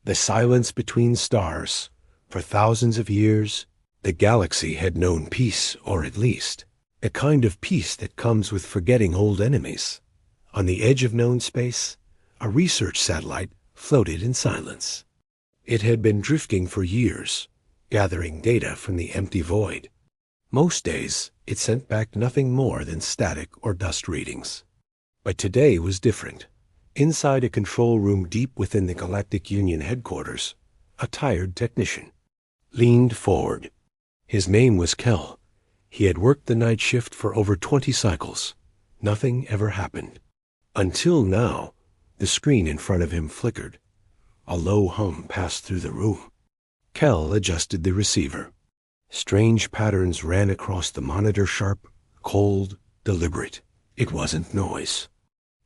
The silence between stars. For thousands of years, the galaxy had known peace, or at least, a kind of peace that comes with forgetting old enemies. On the edge of known space, a research satellite floated in silence. It had been drifting for years, gathering data from the empty void. Most days, it sent back nothing more than static or dust readings. But today was different. Inside a control room deep within the Galactic Union headquarters, a tired technician leaned forward. His name was Kel. He had worked the night shift for over 20 cycles. Nothing ever happened. Until now, the screen in front of him flickered. A low hum passed through the room. Kel adjusted the receiver. Strange patterns ran across the monitor, sharp, cold, deliberate. It wasn't noise.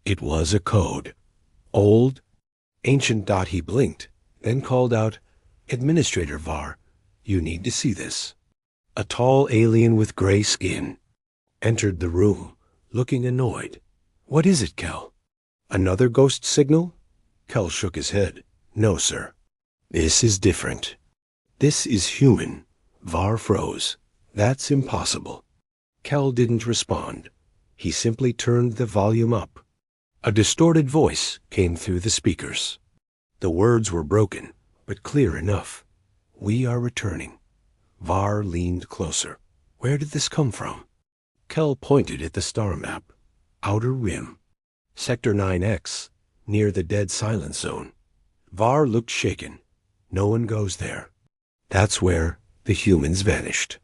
It was a code. Old, ancient. He blinked, then called out, "Administrator Var, you need to see this." A tall alien with gray skin entered the room, looking annoyed. "What is it, Kel? Another ghost signal?" Kel shook his head. "No, sir. This is different. This is human." Var froze. "That's impossible." Kel didn't respond. He simply turned the volume up. A distorted voice came through the speakers. The words were broken, but clear enough. "We are returning." Var leaned closer. "Where did this come from?" Kel pointed at the star map. "Outer Rim. Sector 9X, near the dead silence zone." Var looked shaken. "No one goes there." "That's where the humans vanished.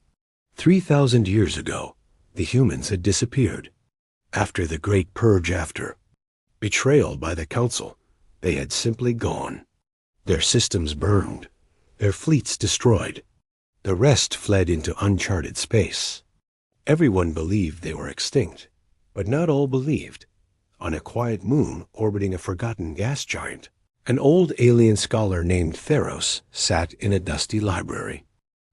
3,000 years ago, the humans had disappeared. After the Great Purge, after betrayal by the Council, they had simply gone. Their systems burned, their fleets destroyed. The rest fled into uncharted space. Everyone believed they were extinct, but not all believed. On a quiet moon orbiting a forgotten gas giant, an old alien scholar named Theros sat in a dusty library.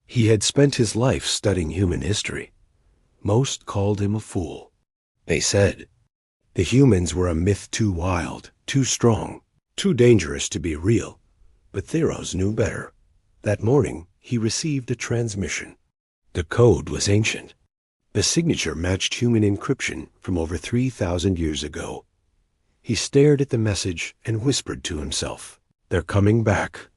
He had spent his life studying human history. Most called him a fool. They said the humans were a myth, too wild, too strong, too dangerous to be real. But Theros knew better. That morning, he received a transmission. The code was ancient. The signature matched human encryption from over 3,000 years ago. He stared at the message and whispered to himself, "They're coming back."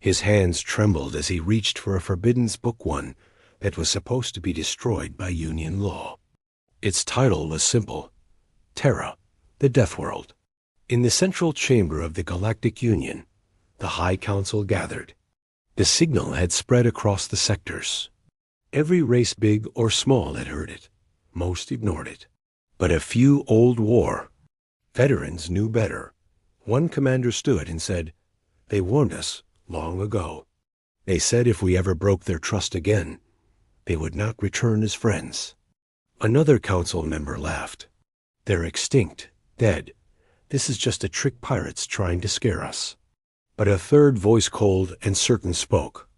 His hands trembled as he reached for a forbidden book, one that was supposed to be destroyed by Union law. Its title was simple: Terra, the Death World. In the central chamber of the Galactic Union, the High Council gathered. The signal had spread across the sectors. Every race, big or small, had heard it. Most ignored it. But a few old war veterans knew better. One commander stood and said, "They warned us long ago. They said if we ever broke their trust again, they would not return as friends." Another council member laughed. "They're extinct, dead. This is just a trick pirates trying to scare us." But a third voice, cold and certain, spoke.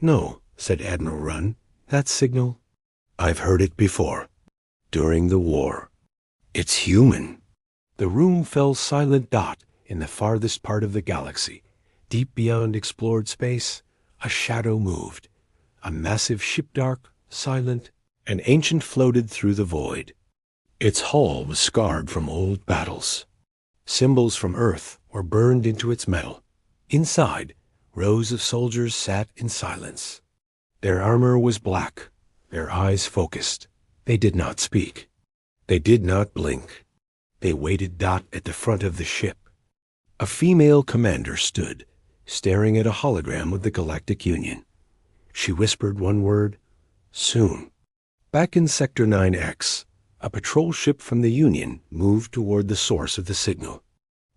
"No," said Admiral Runn. "That signal, I've heard it before. During the war. It's human." The room fell silent. In the farthest part of the galaxy, deep beyond explored space, a shadow moved. A massive ship, dark, silent, and ancient, floated through the void. Its hull was scarred from old battles. Symbols from Earth were burned into its metal. Inside, rows of soldiers sat in silence. Their armor was black, their eyes focused. They did not speak. They did not blink. They waited. At the front of the ship, a female commander stood, staring at a hologram of the Galactic Union. She whispered one word: "Soon." Back in Sector 9X, a patrol ship from the Union moved toward the source of the signal.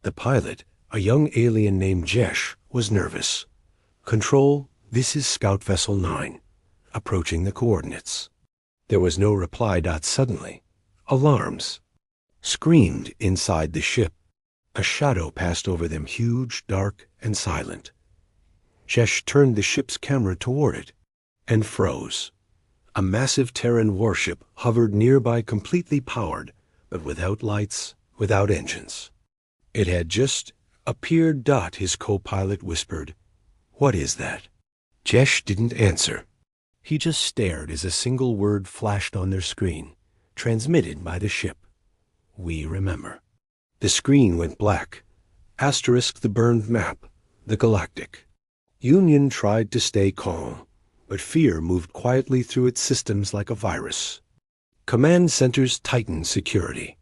The pilot, a young alien named Jesh, was nervous. "Control, this is Scout Vessel 9, approaching the coordinates." There was no reply. Suddenly, alarms screamed inside the ship. A shadow passed over them, huge, dark, and silent. Jesh turned the ship's camera toward it and froze. A massive Terran warship hovered nearby, completely powered, but without lights, without engines. It had just appeared. His co-pilot whispered, What is that? Jesh didn't answer. He just stared as a single word flashed on their screen, transmitted by the ship. We remember. The screen went black. Asterisk the burned map, the Galactic. Union tried to stay calm, but fear moved quietly through its systems like a virus. Command centers tightened security.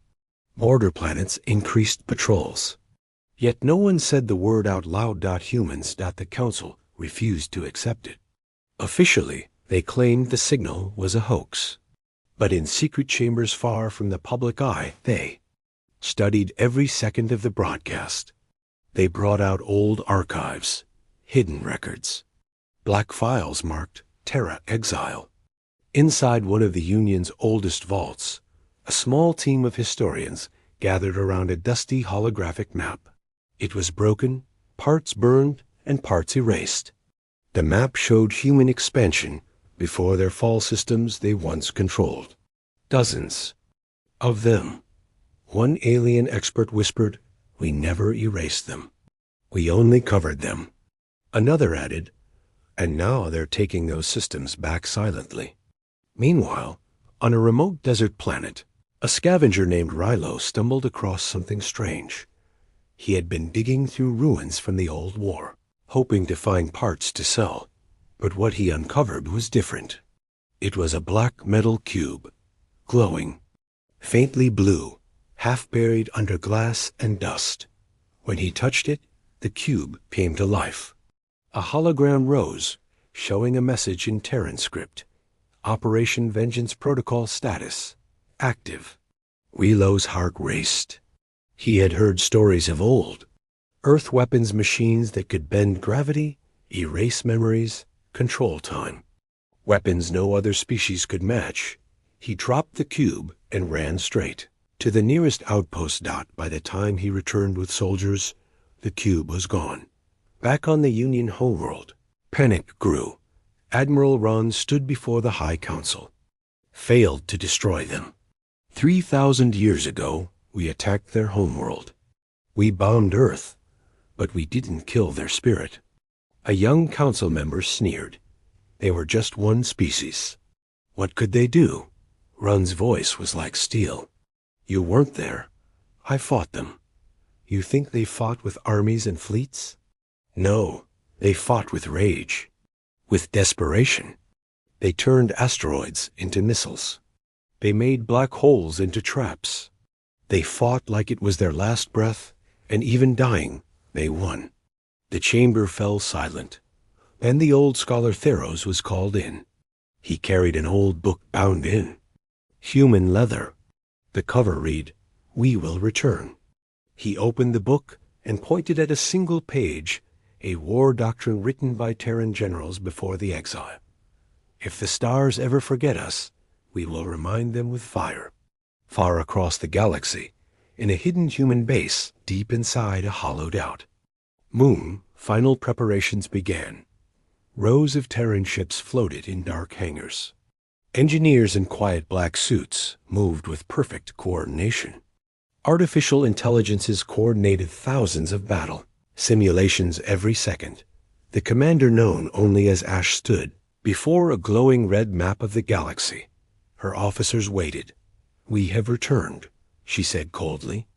Border planets increased patrols. Yet no one said the word out loud. Humans. The Council refused to accept it. Officially, they claimed the signal was a hoax. But in secret chambers far from the public eye, they studied every second of the broadcast. They brought out old archives, hidden records, black files marked Terra Exile. Inside one of the Union's oldest vaults, a small team of historians gathered around a dusty holographic map. It was broken, parts burned, and parts erased. The map showed human expansion before their fall systems they once controlled. Dozens of them. One alien expert whispered, "We never erased them. We only covered them." Another added, "And now they're taking those systems back silently." Meanwhile, on a remote desert planet, a scavenger named Rilo stumbled across something strange. He had been digging through ruins from the old war, hoping to find parts to sell. But what he uncovered was different. It was a black metal cube, glowing, faintly blue, half buried under glass and dust. When he touched it, the cube came to life. A hologram rose, showing a message in Terran script. Operation Vengeance Protocol status. Active. Rilo's heart raced. He had heard stories of old. Earth weapons machines that could bend gravity, erase memories, control time. Weapons no other species could match. He dropped the cube and ran straight to the nearest outpost. By the time he returned with soldiers, the cube was gone. Back on the Union homeworld, panic grew. Admiral Ron stood before the High Council. Failed to destroy them. 3,000 years ago, we attacked their homeworld. We bombed Earth, but we didn't kill their spirit. A young council member sneered. They were just one species. What could they do? Run's voice was like steel. You weren't there. I fought them. You think they fought with armies and fleets? No, they fought with rage, with desperation. They turned asteroids into missiles. They made black holes into traps. They fought like it was their last breath, and even dying, they won. The chamber fell silent. Then the old scholar Theros was called in. He carried an old book bound in human leather. The cover read, "We will return." He opened the book and pointed at a single page, a war doctrine written by Terran generals before the exile. If the stars ever forget us, we will remind them with fire. Far across the galaxy, in a hidden human base deep inside a hollowed out moon, final preparations began. Rows of Terran ships floated in dark hangars. Engineers in quiet black suits moved with perfect coordination. Artificial intelligences coordinated thousands of battle simulations every second. The commander known only as Ash stood before a glowing red map of the galaxy. Her officers waited. "We have returned," she said coldly.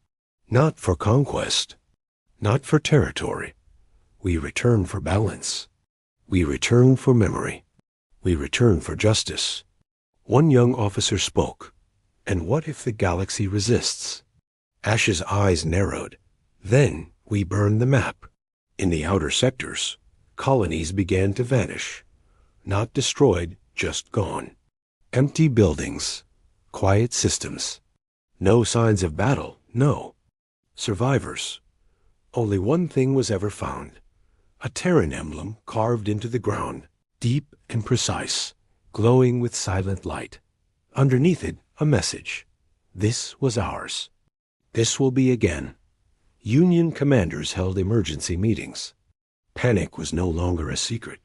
"Not for conquest. Not for territory. We return for balance. We return for memory. We return for justice." One young officer spoke. "And what if the galaxy resists?" Ash's eyes narrowed. "Then we burn the map." In the outer sectors, colonies began to vanish. Not destroyed, just gone. Empty buildings, quiet systems. No signs of battle, no. Survivors. Only one thing was ever found. A Terran emblem carved into the ground, deep and precise, glowing with silent light. Underneath it, a message. This was ours. This will be again. Union commanders held emergency meetings. Panic was no longer a secret.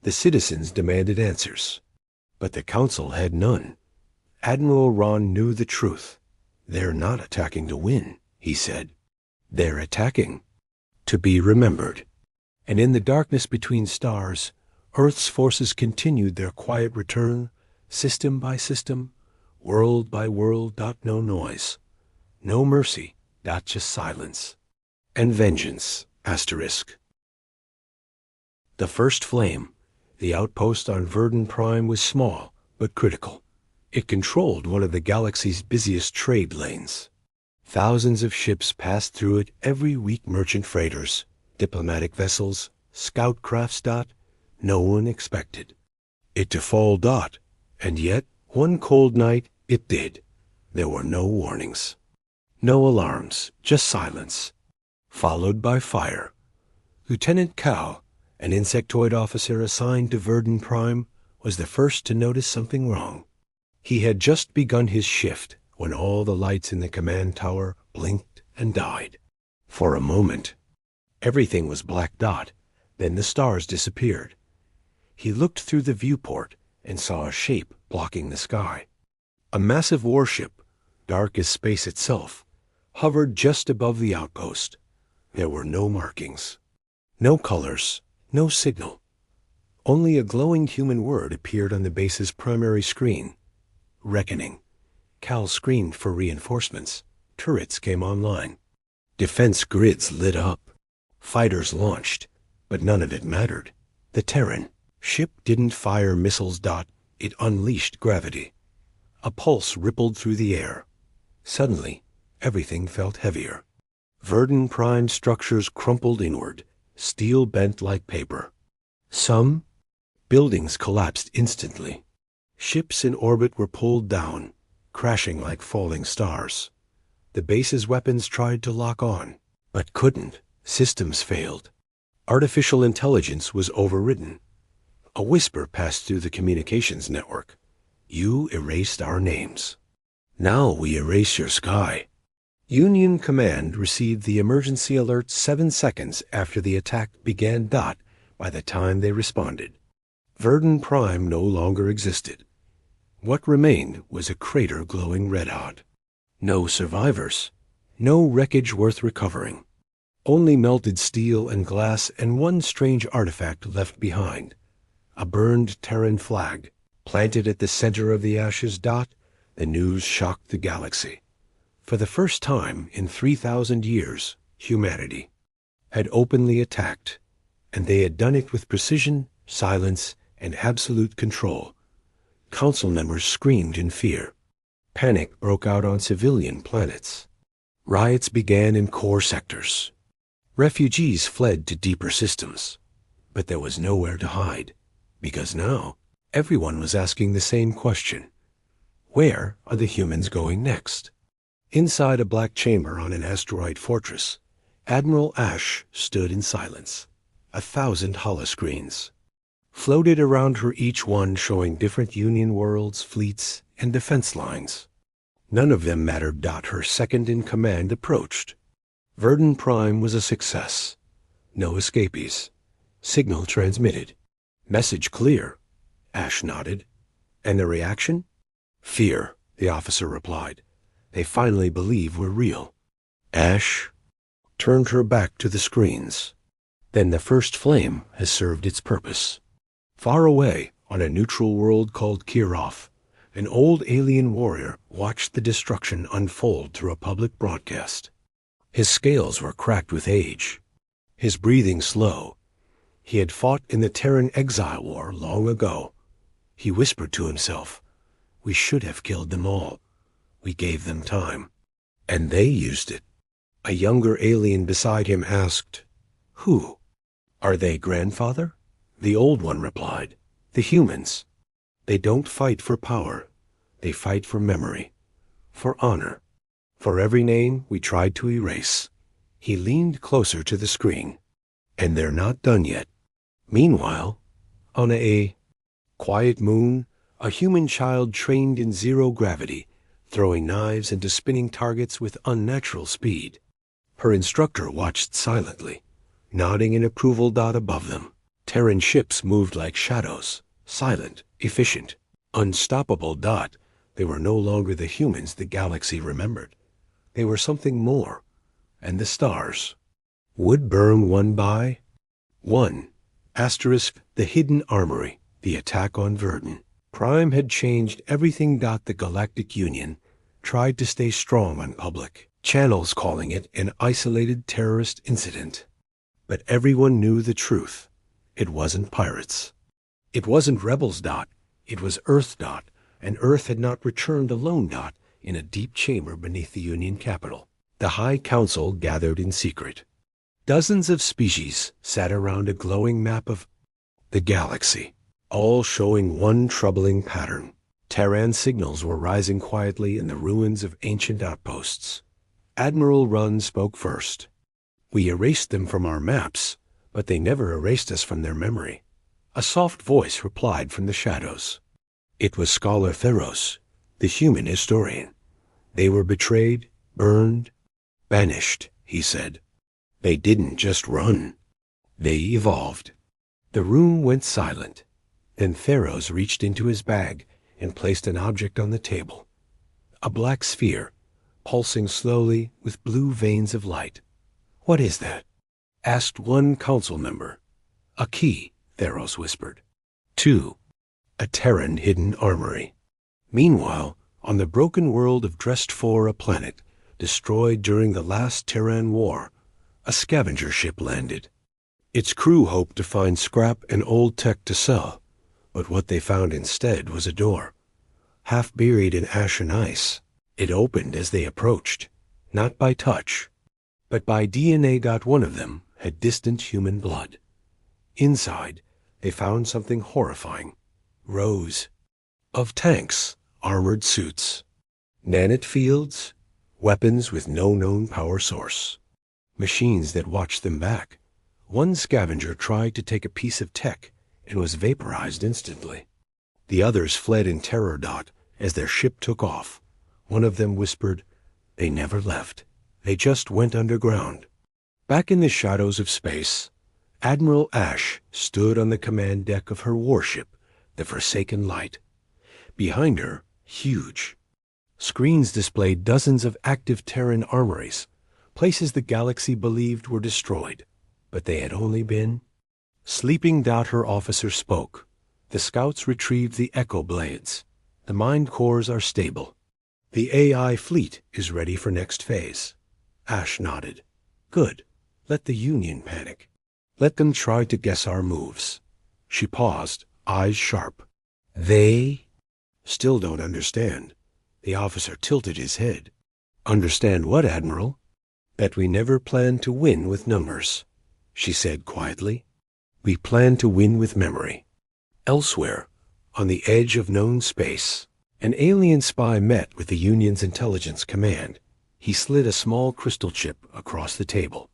The citizens demanded answers. But the council had none. Admiral Ron knew the truth. "They're not attacking to win," he said. "They're attacking to be remembered." And in the darkness between stars, Earth's forces continued their quiet return, system by system, world by world. No noise, no mercy, just silence. And vengeance, asterisk. The first flame, the outpost on Verdun Prime, was small but critical. It controlled one of the galaxy's busiest trade lanes. Thousands of ships passed through it every week, merchant freighters, diplomatic vessels, scout crafts. No one expected it to fall. And yet, one cold night, it did. There were no warnings, no alarms, just silence, followed by fire. Lieutenant Cal, an insectoid officer assigned to Verdun Prime, was the first to notice something wrong. He had just begun his shift when all the lights in the command tower blinked and died. For a moment, everything was black. Then the stars disappeared. He looked through the viewport and saw a shape blocking the sky. A massive warship, dark as space itself, hovered just above the outpost. There were no markings, no colors, no signal. Only a glowing human word appeared on the base's primary screen. Reckoning. Cal screamed for reinforcements. Turrets came online. Defense grids lit up. Fighters launched, but none of it mattered. The Terran ship didn't fire missiles. It unleashed gravity. A pulse rippled through the air. Suddenly, everything felt heavier. Verdun Prime structures crumpled inward, steel bent like paper. Some buildings collapsed instantly. Ships in orbit were pulled down, crashing like falling stars. The base's weapons tried to lock on, but couldn't. Systems failed. Artificial intelligence was overridden. A whisper passed through the communications network. You erased our names. Now we erase your sky. Union Command received the emergency alert 7 seconds after the attack began. By the time they responded, Verdun Prime no longer existed. What remained was a crater glowing red-hot. No survivors. No wreckage worth recovering. Only melted steel and glass and one strange artifact left behind. A burned Terran flag, planted at the center of the ashes. The news shocked the galaxy. For the first time in 3,000 years, humanity had openly attacked, and they had done it with precision, silence, and absolute control. Council members screamed in fear. Panic broke out on civilian planets. Riots began in core sectors. Refugees fled to deeper systems. But there was nowhere to hide, because now everyone was asking the same question. Where are the humans going next? Inside a black chamber on an asteroid fortress, Admiral Ash stood in silence. 1,000 holoscreens floated around her, each one showing different Union worlds, fleets, and defense lines. None of them mattered. Her second-in-command approached. Verdun Prime was a success. No escapees. Signal transmitted. Message clear. Ash nodded. And the reaction? Fear, the officer replied. They finally believe we're real. Ash turned her back to the screens. Then the first flame has served its purpose. Far away, on a neutral world called Kirov, an old alien warrior watched the destruction unfold through a public broadcast. His scales were cracked with age, his breathing slow. He had fought in the Terran Exile War long ago. He whispered to himself, "We should have killed them all. We gave them time. And they used it." A younger alien beside him asked, "Who? Are they, grandfather?" The old one replied, "The humans. They don't fight for power. They fight for memory, for honor, for every name we tried to erase." He leaned closer to the screen. "And they're not done yet." Meanwhile, on a quiet moon, a human child trained in zero gravity, throwing knives into spinning targets with unnatural speed. Her instructor watched silently, nodding in approval. Above them, Terran ships moved like shadows, silent, efficient, unstoppable. They were no longer the humans the galaxy remembered. They were something more, and the stars would burn one by 1. The Hidden Armory, the attack on Verdun. Prime had changed everything. The Galactic Union tried to stay strong on public channels, calling it an isolated terrorist incident. But everyone knew the truth. It wasn't pirates. It wasn't rebels. It was Earth. And Earth had not returned alone. In a deep chamber beneath the Union capital, the High Council gathered in secret. Dozens of species sat around a glowing map of the galaxy, all showing one troubling pattern. Terran signals were rising quietly in the ruins of ancient outposts. Admiral Runn spoke first. "We erased them from our maps, but they never erased us from their memory." A soft voice replied from the shadows. It was Scholar Theros, the human historian. "They were betrayed, burned, banished," he said. "They didn't just run. They evolved." The room went silent. Then Theros reached into his bag and placed an object on the table. A black sphere, pulsing slowly with blue veins of light. "What is that?" asked one council member. "A key," Theros whispered. 2. A Terran hidden armory. Meanwhile, on the broken world of Drest-4, a planet destroyed during the last Terran War, a scavenger ship landed. Its crew hoped to find scrap and old tech to sell, but what they found instead was a door, half buried in ash and ice. It opened as they approached, not by touch, but by DNA. One of them had distant human blood. Inside, they found something horrifying. Rows of tanks, armored suits, nanite fields, weapons with no known power source, machines that watched them back. One scavenger tried to take a piece of tech and was vaporized instantly. The others fled in terror. As their ship took off, one of them whispered, "They never left. They just went underground." Back in the shadows of space, Admiral Ash stood on the command deck of her warship, the Forsaken Light. Behind her, huge screens displayed dozens of active Terran armories, places the galaxy believed were destroyed, but they had only been sleeping. Her officer spoke. "The scouts retrieved the echo blades. The mind cores are stable. The AI fleet is ready for next phase." Ash nodded. "Good. Let the Union panic. Let them try to guess our moves." She paused, eyes sharp. "They still don't understand." The officer tilted his head. "Understand what, Admiral?" "That we never planned to win with numbers," she said quietly. "We plan to win with memory." Elsewhere, on the edge of known space, an alien spy met with the Union's intelligence command. He slid a small crystal chip across the table.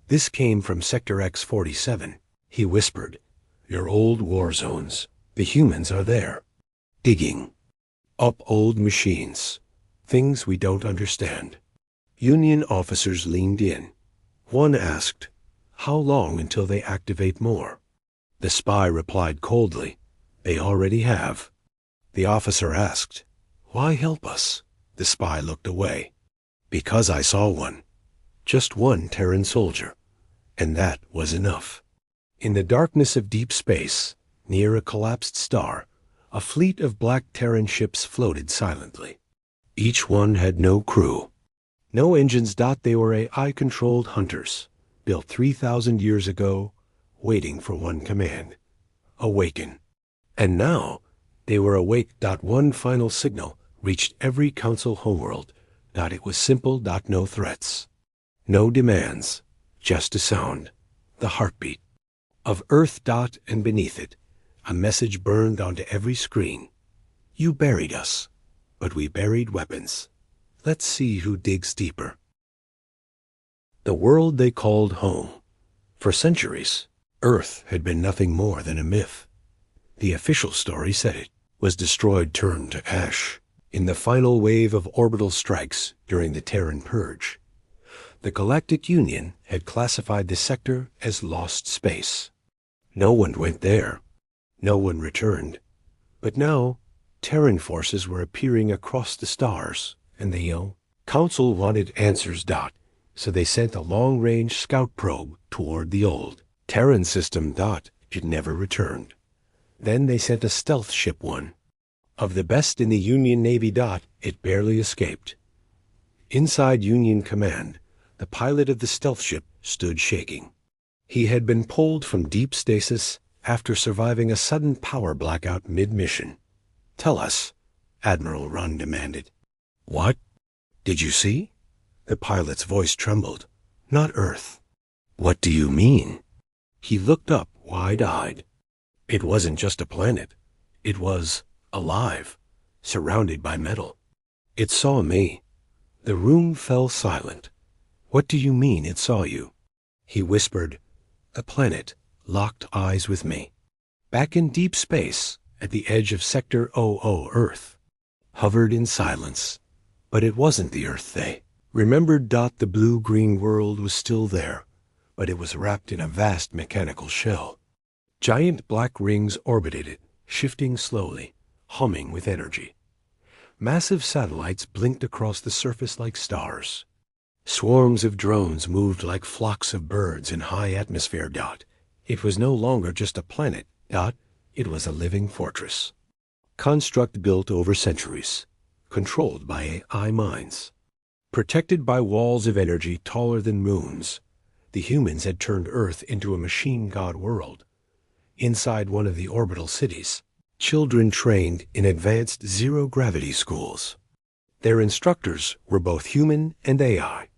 "This came from Sector X-47, he whispered. "Your old war zones. The humans are there, digging up old machines, things we don't understand." Union officers leaned in. One asked, "How long until they activate more?" The spy replied coldly, "They already have." The officer asked, "Why help us?" The spy looked away. "Because I saw one. Just one Terran soldier. And that was enough." In the darkness of deep space, near a collapsed star, a fleet of black Terran ships floated silently. Each one had no crew, no engines. They were AI-controlled hunters, built 3,000 years ago, waiting for one command: awaken. And now they were awake. One final signal reached every council homeworld. It was simple. No threats, no demands, just a sound, the heartbeat of Earth. And beneath it, a message burned onto every screen: "You buried us, but we buried weapons. Let's see who digs deeper." The world they called home. For centuries, Earth had been nothing more than a myth. The official story said it was destroyed, turned to ash, in the final wave of orbital strikes during the Terran Purge. The Galactic Union had classified the sector as lost space. No one went there. No one returned. But now, Terran forces were appearing across the stars, and the Council wanted answers. So they sent a long-range scout probe toward the old Terran System. It never returned. Then they sent a stealth ship one. Of the best in the Union Navy. It barely escaped. Inside Union Command, the pilot of the stealth ship stood shaking. He had been pulled from deep stasis after surviving a sudden power blackout mid-mission. "Tell us," Admiral Run demanded. "What? Did you see?" The pilot's voice trembled. "Not Earth." "What do you mean?" He looked up, wide-eyed. It wasn't just a planet. It was alive, surrounded by metal. "It saw me." The room fell silent. "What do you mean it saw you?" He whispered. "A planet locked eyes with me. Back in deep space, at the edge of Sector 00, Earth. Hovered in silence. But it wasn't the Earth they remembered. The blue-green world was still there, but it was wrapped in a vast mechanical shell. Giant black rings orbited it, shifting slowly, humming with energy. Massive satellites blinked across the surface like stars. Swarms of drones moved like flocks of birds in high atmosphere. It was no longer just a planet. It was a living fortress. Construct built over centuries, controlled by AI minds. Protected by walls of energy taller than moons, the humans had turned Earth into a machine god world. Inside one of the orbital cities, children trained in advanced zero-gravity schools. Their instructors were both human and AI.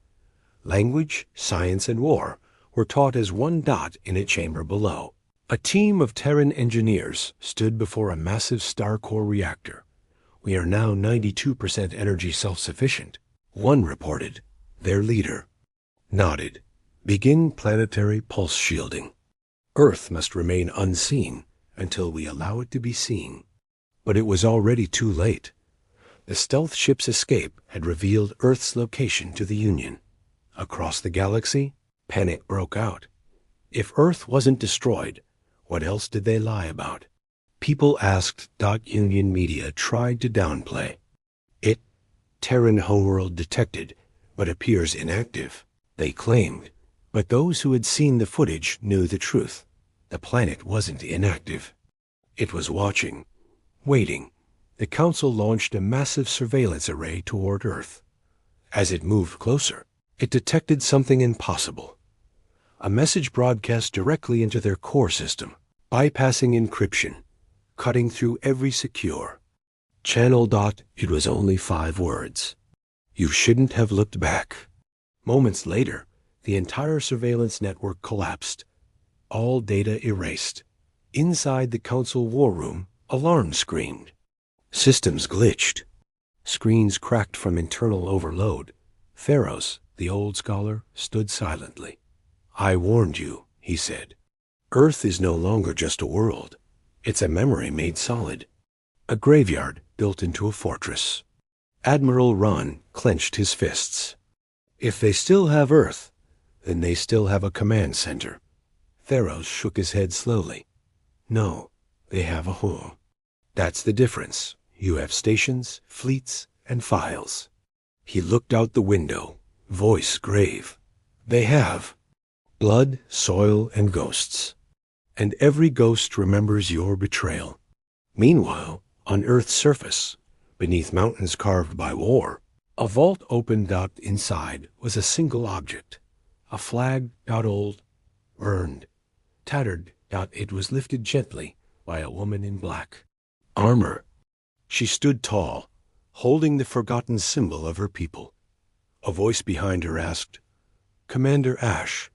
Language, science, and war were taught as one dot in a chamber below. A team of Terran engineers stood before a massive star core reactor. "We are now 92% energy self-sufficient," one reported. Their leader nodded. "Begin planetary pulse shielding. Earth must remain unseen until we allow it to be seen." But it was already too late. The stealth ship's escape had revealed Earth's location to the Union. Across the galaxy, panic broke out. If Earth wasn't destroyed, what else did they lie about? People asked. Union media tried to downplay it. Terran homeworld detected, but appears inactive, they claimed. But those who had seen the footage knew the truth. The planet wasn't inactive. It was watching, waiting. The Council launched a massive surveillance array toward Earth. As it moved closer, it detected something impossible. A message broadcast directly into their core system, bypassing encryption, cutting through every secure channel. It was only 5 words. "You shouldn't have looked back." Moments later, the entire surveillance network collapsed. All data erased. Inside the Council war room, alarms screamed. Systems glitched. Screens cracked from internal overload. Theros, the old scholar, stood silently. "I warned you," he said. "Earth is no longer just a world. It's a memory made solid. A graveyard built into a fortress." Admiral Ron clenched his fists. "If they still have Earth, then they still have a command center." Theros shook his head slowly. "No, they have a home. That's the difference. You have stations, fleets, and files." He looked out the window, voice grave. "They have blood, soil, and ghosts. And every ghost remembers your betrayal." Meanwhile, on Earth's surface, beneath mountains carved by war, a vault opened. Inside was a single object, a flag. Old, burned, tattered. It was lifted gently by a woman in black armor. She stood tall, holding the forgotten symbol of her people. A voice behind her asked, "Commander Ash,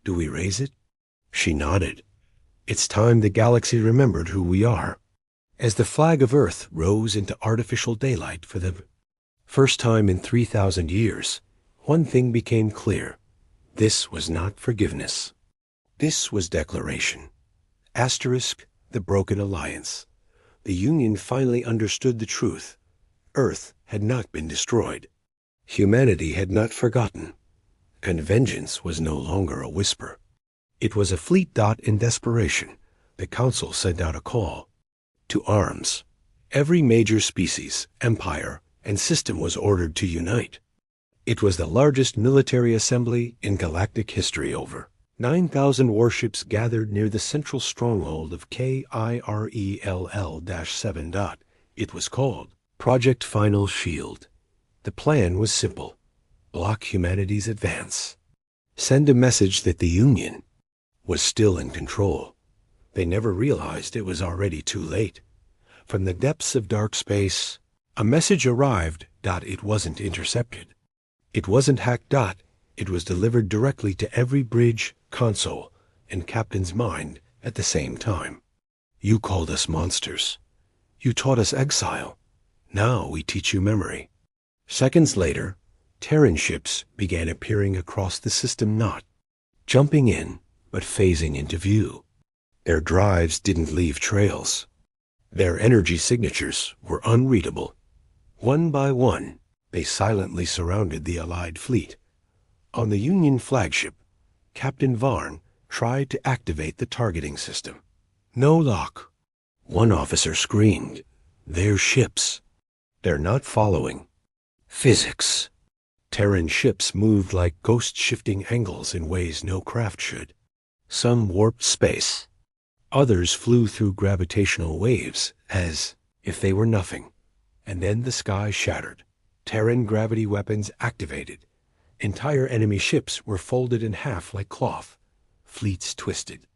do we raise it?" She nodded. "It's time the galaxy remembered who we are." As the flag of Earth rose into artificial daylight for the first time in 3,000 years, one thing became clear. This was not forgiveness. This was declaration. Asterisk, the broken alliance. The Union finally understood the truth. Earth had not been destroyed. Humanity had not forgotten. And vengeance was no longer a whisper. It was a fleet. In desperation, the Council sent out a call. To arms. Every major species, empire, and system was ordered to unite. It was the largest military assembly in galactic history. Over 9,000 warships gathered near the central stronghold of KIRELL-7. It was called Project Final Shield. The plan was simple. Block humanity's advance. Send a message that the Union was still in control. They never realized it was already too late. From the depths of dark space, a message arrived. It wasn't intercepted. It wasn't hacked. It was delivered directly to every bridge, console, and captain's mind at the same time. You called us monsters. You taught us exile. Now we teach you memory. Seconds later, Terran ships began appearing across the system, not jumping in, but phasing into view. Their drives didn't leave trails. Their energy signatures were unreadable. One by one, they silently surrounded the Allied fleet. On the Union flagship, Captain Varn tried to activate the targeting system. No luck. One officer screamed, "They're ships. They're not following physics." Terran ships moved like ghost-shifting angles in ways no craft should. Some warped space. Others flew through gravitational waves as if they were nothing. And then the sky shattered. Terran gravity weapons activated. Entire enemy ships were folded in half like cloth. Fleets twisted.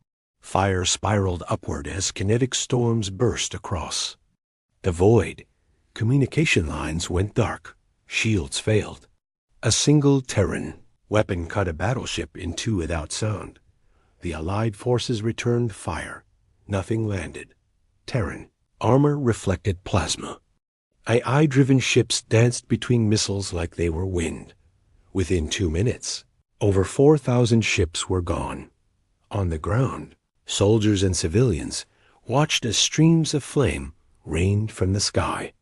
Fire spiraled upward as kinetic storms burst across the void. Communication lines went dark. Shields failed. A single Terran weapon cut a battleship in two without sound. The Allied forces returned fire. Nothing landed. Terran armor reflected plasma. AI-driven ships danced between missiles like they were wind. Within 2 minutes, over 4,000 ships were gone. On the ground, soldiers and civilians watched as streams of flame rained from the sky.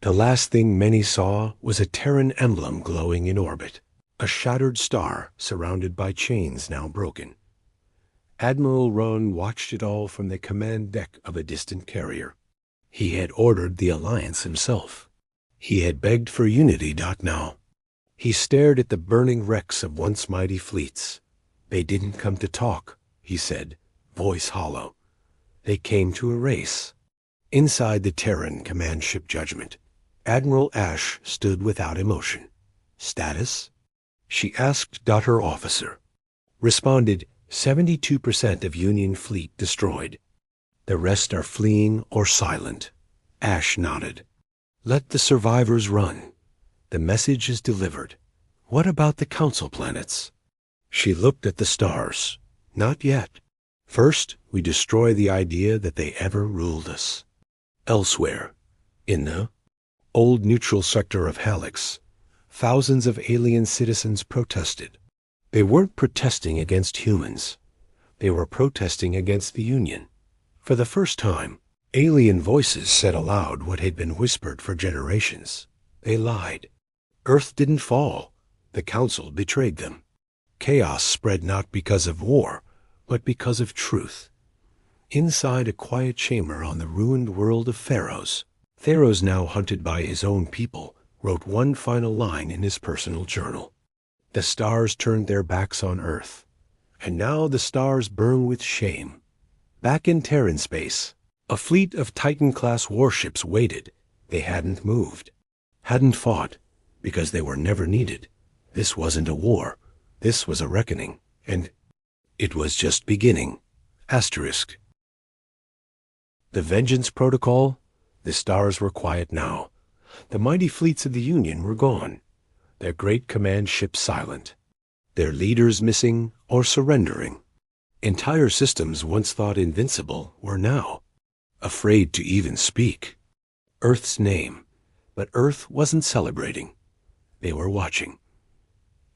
The last thing many saw was a Terran emblem glowing in orbit, a shattered star surrounded by chains now broken. Admiral Ron watched it all from the command deck of a distant carrier. He had ordered the Alliance himself. He had begged for unity. Now, he stared at the burning wrecks of once mighty fleets. They didn't come to talk, he said, voice hollow. They came to erase. Inside the Terran command ship Judgment, Admiral Ash stood without emotion. Status? She asked. Her officer responded, 72% of Union fleet destroyed. The rest are fleeing or silent. Ash nodded. Let the survivors run. The message is delivered. What about the Council planets? She looked at the stars. Not yet. First, we destroy the idea that they ever ruled us. Elsewhere, in the old neutral sector of Helix, thousands of alien citizens protested. They weren't protesting against humans. They were protesting against the Union. For the first time, alien voices said aloud what had been whispered for generations. They lied. Earth didn't fall. The Council betrayed them. Chaos spread not because of war, but because of truth. Inside a quiet chamber on the ruined world of Pharaohs, Theros, now hunted by his own people, wrote one final line in his personal journal. The stars turned their backs on Earth, and now the stars burn with shame. Back in Terran space, a fleet of Titan-class warships waited. They hadn't moved, hadn't fought, because they were never needed. This wasn't a war. This was a reckoning, and it was just beginning. Asterisk. The Vengeance Protocol? The stars were quiet now. The mighty fleets of the Union were gone. Their great command ships silent. Their leaders missing or surrendering. Entire systems once thought invincible were now afraid to even speak Earth's name. But Earth wasn't celebrating. They were watching.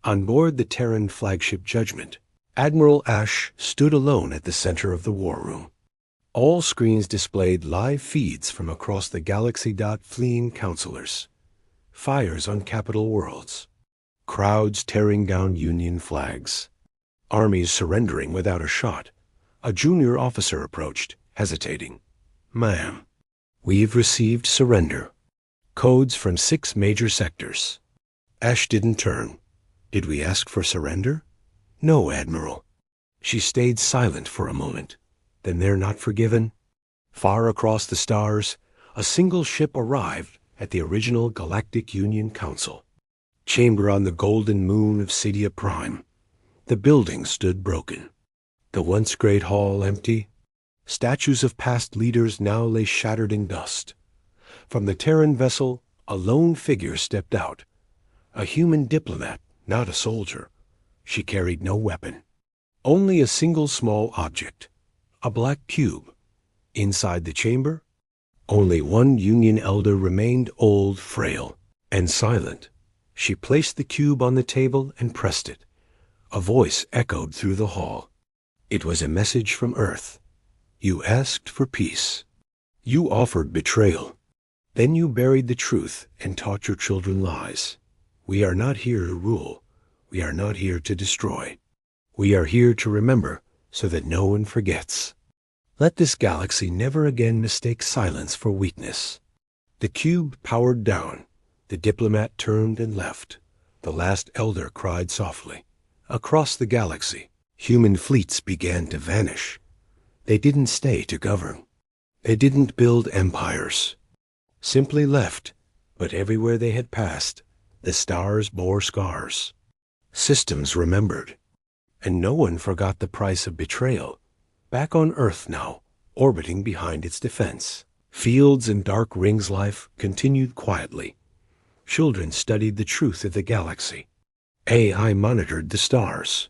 On board the Terran flagship Judgment, Admiral Ash stood alone at the center of the war room. All screens displayed live feeds from across the galaxy. Fleeing counselors, fires on capital worlds, crowds tearing down Union flags, armies surrendering without a shot. A junior officer approached, hesitating. Ma'am, we've received surrender. Codes from 6 major sectors. Ash didn't turn. Did we ask for surrender? No, Admiral. She stayed silent for a moment. Then they're not forgiven? Far across the stars, a single ship arrived at the original Galactic Union Council. Chamber on the golden moon of Cydia Prime. The building stood broken. The once great hall empty. Statues of past leaders now lay shattered in dust. From the Terran vessel, a lone figure stepped out. A human diplomat, not a soldier. She carried no weapon. Only a single small object. A black cube. Inside the chamber, only one Union elder remained, old, frail, and silent. She placed the cube on the table and pressed it. A voice echoed through the hall. It was a message from Earth. You asked for peace. You offered betrayal. Then you buried the truth and taught your children lies. We are not here to rule. We are not here to destroy. We are here to remember so that no one forgets. Let this galaxy never again mistake silence for weakness. The cube powered down. The diplomat turned and left. The last elder cried softly. Across the galaxy, human fleets began to vanish. They didn't stay to govern. They didn't build empires. Simply left, but everywhere they had passed, the stars bore scars. Systems remembered. And no one forgot the price of betrayal. Back on Earth now, orbiting behind its defense. Fields and dark rings life continued quietly. Children studied the truth of the galaxy. AI monitored the stars.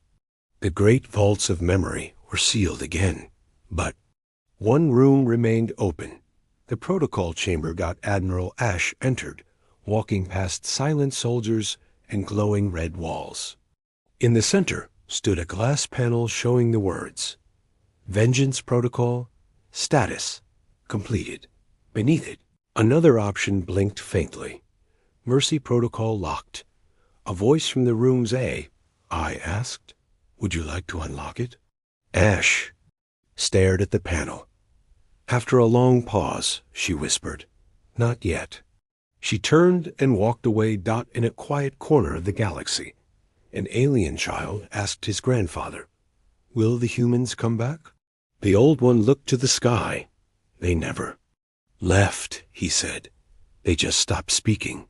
The great vaults of memory were sealed again. But one room remained open. The protocol chamber got Admiral Ash entered, walking past silent soldiers and glowing red walls. In the center stood a glass panel showing the words, Vengeance Protocol, Status, Completed. Beneath it, another option blinked faintly. Mercy Protocol locked. A voice from the room's I asked, Would you like to unlock it? Ash stared at the panel. After a long pause, she whispered, Not yet. She turned and walked away. In a quiet corner of the galaxy, an alien child asked his grandfather, Will the humans come back? The old one looked to the sky. They never left, he said. They just stopped speaking.